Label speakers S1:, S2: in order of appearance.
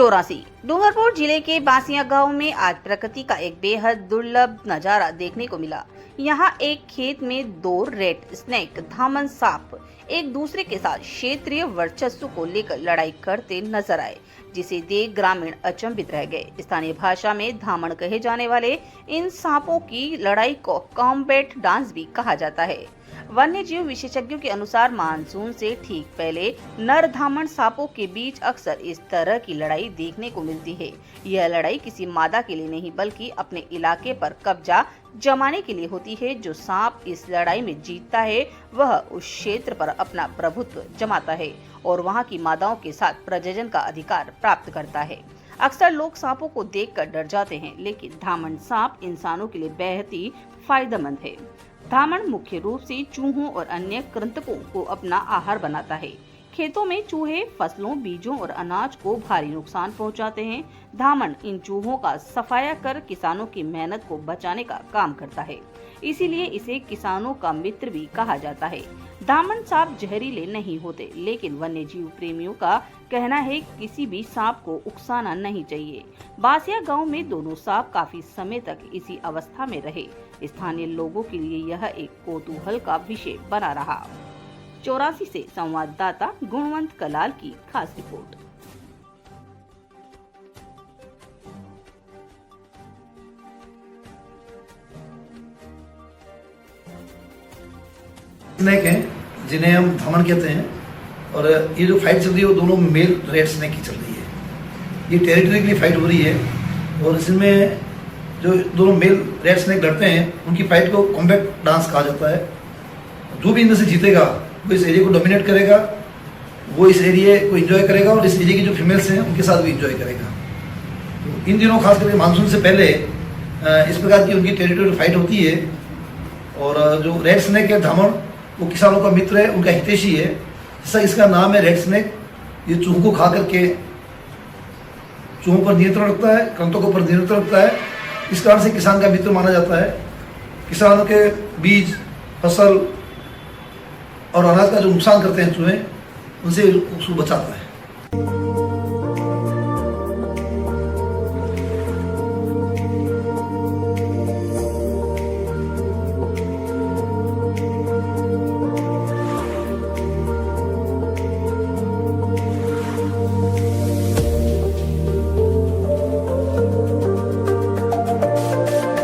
S1: चौरासी। डूंगरपुर जिले के बासिया गांव में आज प्रकृति का एक बेहद दुर्लभ नजारा देखने को मिला। यहां एक खेत में दो रेड स्नेक धामन सांप एक दूसरे के साथ क्षेत्रीय वर्चस्व को लेकर लड़ाई करते नजर आए, जिसे देख ग्रामीण अचंभित रह गए। स्थानीय भाषा में धामन कहे जाने वाले इन सांपों की लड़ाई को कॉम्बैट डांस भी कहा जाता है। वन्य जीव विशेषज्ञों के अनुसार मानसून से ठीक पहले नर धामन सांपों के बीच अक्सर इस तरह की लड़ाई देखने को मिलती है। यह लड़ाई किसी मादा के लिए नहीं बल्कि अपने इलाके पर कब्जा जमाने के लिए होती है। जो सांप इस लड़ाई में जीतता है वह उस क्षेत्र पर अपना प्रभुत्व जमाता है और वहां की मादाओं के साथ प्रजनन का अधिकार प्राप्त करता है। अक्सर लोग सांपों को देखकर डर जाते हैं, लेकिन धामन सांप इंसानों के लिए बेहद ही फायदेमंद है। धामन मुख्य रूप से चूहों और अन्य कृंतकों को अपना आहार बनाता है। खेतों में चूहे फसलों, बीजों और अनाज को भारी नुकसान पहुंचाते हैं। धामन इन चूहों का सफाया कर किसानों की मेहनत को बचाने का काम करता है, इसीलिए इसे किसानों का मित्र भी कहा जाता है। धामन सांप जहरीले नहीं होते, लेकिन वन्य जीव प्रेमियों का कहना है किसी भी सांप को उकसाना नहीं चाहिए। बासिया गांव में दोनों सांप काफी समय तक इसी अवस्था में रहे। स्थानीय लोगों के लिए यह एक कौतूहल का विषय बना रहा। चौरासी से संवाददाता गुणवंत कलाल की खास रिपोर्ट।
S2: स्नेक हैं जिन्हें हम धामन कहते हैं, और ये जो फाइट चल रही है वो दोनों मेल रेड स्नेक की चल रही है। ये टेरिटरी के लिए फाइट हो रही है और इसमें जो दोनों मेल रेड स्नेक लड़ते हैं उनकी फाइट को कॉम्बैट डांस कहा जाता है। जो भी इनमें से जीतेगा वो इस एरिया को डोमिनेट करेगा, वो इस एरिया को एंजॉय करेगा और इस एरिया की जो फीमेल्स हैं उनके साथ भी एंजॉय करेगा। तो इन दिनों खास करके मानसून से पहले इस प्रकार की उनकी टेरिटोरियल फाइट होती है। और जो रेड स्नेक है धामन, वो किसानों का मित्र है, उनका हितैषी है। जैसा इसका नाम है रेड स्नेक, ये चूहों को खा करके चूहों पर नियंत्रण रखता है, कृंतकों पर नियंत्रण रखता है। इस कारण से किसान का मित्र माना जाता है। किसानों के बीज, फसल और अनाज का जो नुकसान करते हैं चूहे, उनसे उसको बचाता है।